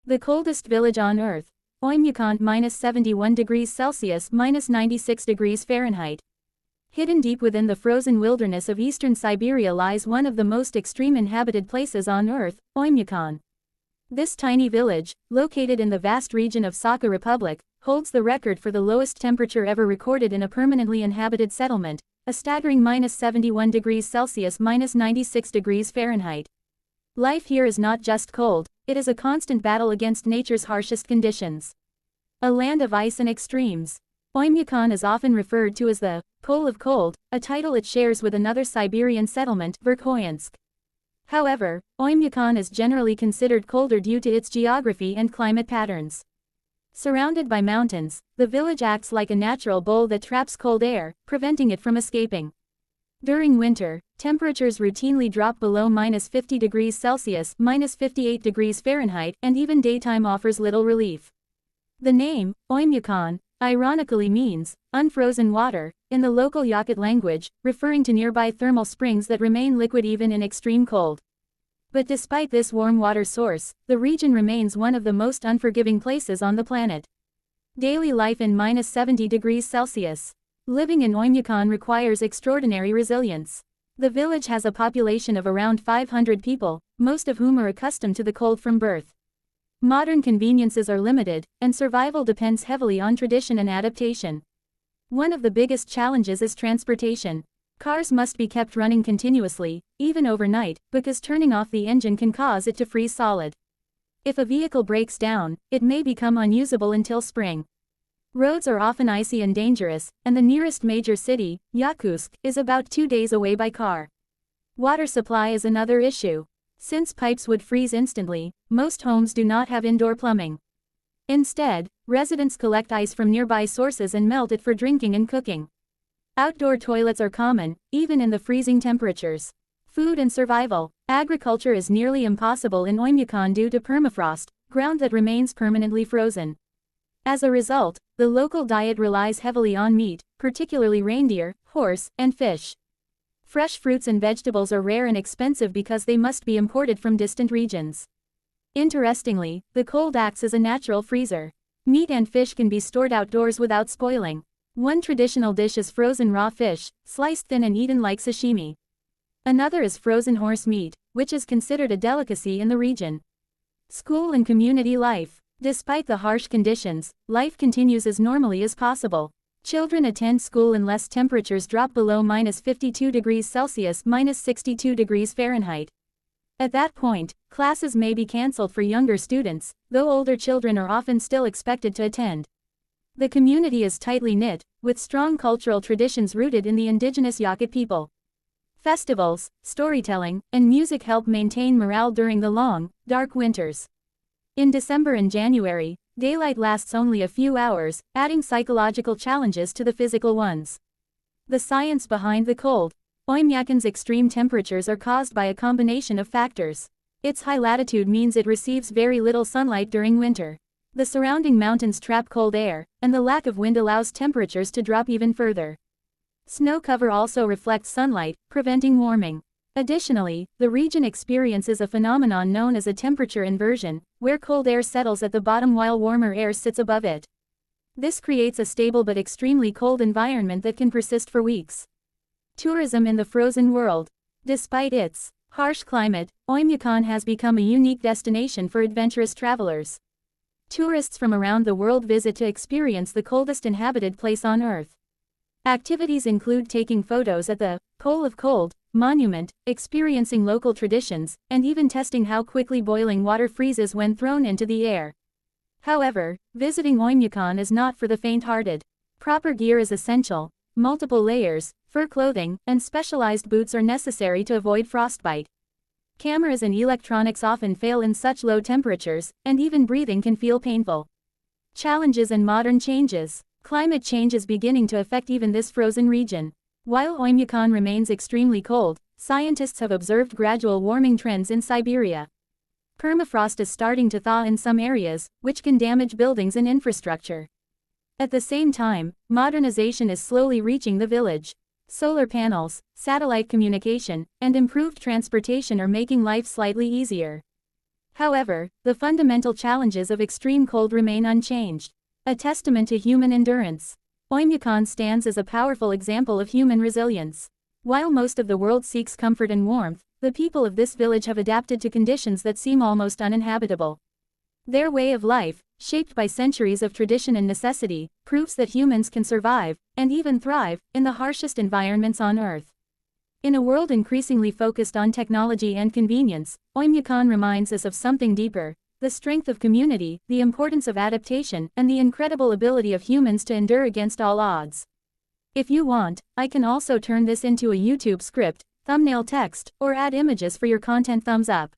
The coldest village on Earth, Oymyakon -71 degrees Celsius -96 degrees Fahrenheit. Hidden deep within the frozen wilderness of eastern Siberia lies one of the most extreme inhabited places on Earth, Oymyakon. This tiny village, located in the vast region of Sakha Republic, holds the record for the lowest temperature ever recorded in a permanently inhabited settlement, a staggering -71 degrees Celsius -96 degrees Fahrenheit. Life here is not just cold, it is a constant battle against nature's harshest conditions. A land of ice and extremes. Oymyakon is often referred to as the Pole of Cold, a title it shares with another Siberian settlement, Verkhoyansk. However, Oymyakon is generally considered colder due to its geography and climate patterns. Surrounded by mountains, the village acts like a natural bowl that traps cold air, preventing it from escaping. During winter, temperatures routinely drop below -50 degrees Celsius -58 degrees Fahrenheit, and even daytime offers little relief. The name, Oymyakon, ironically means unfrozen water, in the local Yakut language, referring to nearby thermal springs that remain liquid even in extreme cold. But despite this warm water source, the region remains one of the most unforgiving places on the planet. Daily life in -70 degrees Celsius. Living in Oymyakon requires extraordinary resilience. The village has a population of around 500 people, most of whom are accustomed to the cold from birth. Modern conveniences are limited, and survival depends heavily on tradition and adaptation. One of the biggest challenges is transportation. Cars must be kept running continuously, even overnight, because turning off the engine can cause it to freeze solid. If a vehicle breaks down, it may become unusable until spring. Roads are often icy and dangerous, and the nearest major city, Yakutsk, is about 2 days away by car. Water supply is another issue. Since pipes would freeze instantly, most homes do not have indoor plumbing. Instead, residents collect ice from nearby sources and melt it for drinking and cooking. Outdoor toilets are common, even in the freezing temperatures. Food and survival. Agriculture is nearly impossible in Oymyakon due to permafrost, ground that remains permanently frozen. As a result, the local diet relies heavily on meat, particularly reindeer, horse, and fish. Fresh fruits and vegetables are rare and expensive because they must be imported from distant regions. Interestingly, the cold acts as a natural freezer. Meat and fish can be stored outdoors without spoiling. One traditional dish is frozen raw fish, sliced thin and eaten like sashimi. Another is frozen horse meat, which is considered a delicacy in the region. School and community life. Despite the harsh conditions, life continues as normally as possible. Children attend school unless temperatures drop below -52 degrees Celsius -62 degrees Fahrenheit. At that point, classes may be cancelled for younger students, though older children are often still expected to attend. The community is tightly knit, with strong cultural traditions rooted in the indigenous Yakut people. Festivals, storytelling, and music help maintain morale during the long, dark winters. In December and January, daylight lasts only a few hours, adding psychological challenges to the physical ones. The science behind the cold. Oymyakon's extreme temperatures are caused by a combination of factors. Its high latitude means it receives very little sunlight during winter. The surrounding mountains trap cold air, and the lack of wind allows temperatures to drop even further. Snow cover also reflects sunlight, preventing warming. Additionally, the region experiences a phenomenon known as a temperature inversion, where cold air settles at the bottom while warmer air sits above it. This creates a stable but extremely cold environment that can persist for weeks. Tourism in the frozen world. Despite its harsh climate, Oymyakon has become a unique destination for adventurous travelers. Tourists from around the world visit to experience the coldest inhabited place on Earth. Activities include taking photos at the Pole of Cold monument, experiencing local traditions, and even testing how quickly boiling water freezes when thrown into the air. However, visiting Oymyakon is not for the faint-hearted. Proper gear is essential. Multiple layers, fur clothing, and specialized boots are necessary to avoid frostbite. Cameras and electronics often fail in such low temperatures, and even breathing can feel painful. Challenges and modern changes. Climate change is beginning to affect even this frozen region. While Oymyakon remains extremely cold, scientists have observed gradual warming trends in Siberia. Permafrost is starting to thaw in some areas, which can damage buildings and infrastructure. At the same time, modernization is slowly reaching the village. Solar panels, satellite communication, and improved transportation are making life slightly easier. However, the fundamental challenges of extreme cold remain unchanged. A testament to human endurance. Oymyakon stands as a powerful example of human resilience. While most of the world seeks comfort and warmth, the people of this village have adapted to conditions that seem almost uninhabitable. Their way of life, shaped by centuries of tradition and necessity, proves that humans can survive, and even thrive, in the harshest environments on Earth. In a world increasingly focused on technology and convenience, Oymyakon reminds us of something deeper: the strength of community, the importance of adaptation, and the incredible ability of humans to endure against all odds. If you want, I can also turn this into a YouTube script, thumbnail text, or add images for your content. Thumbs up.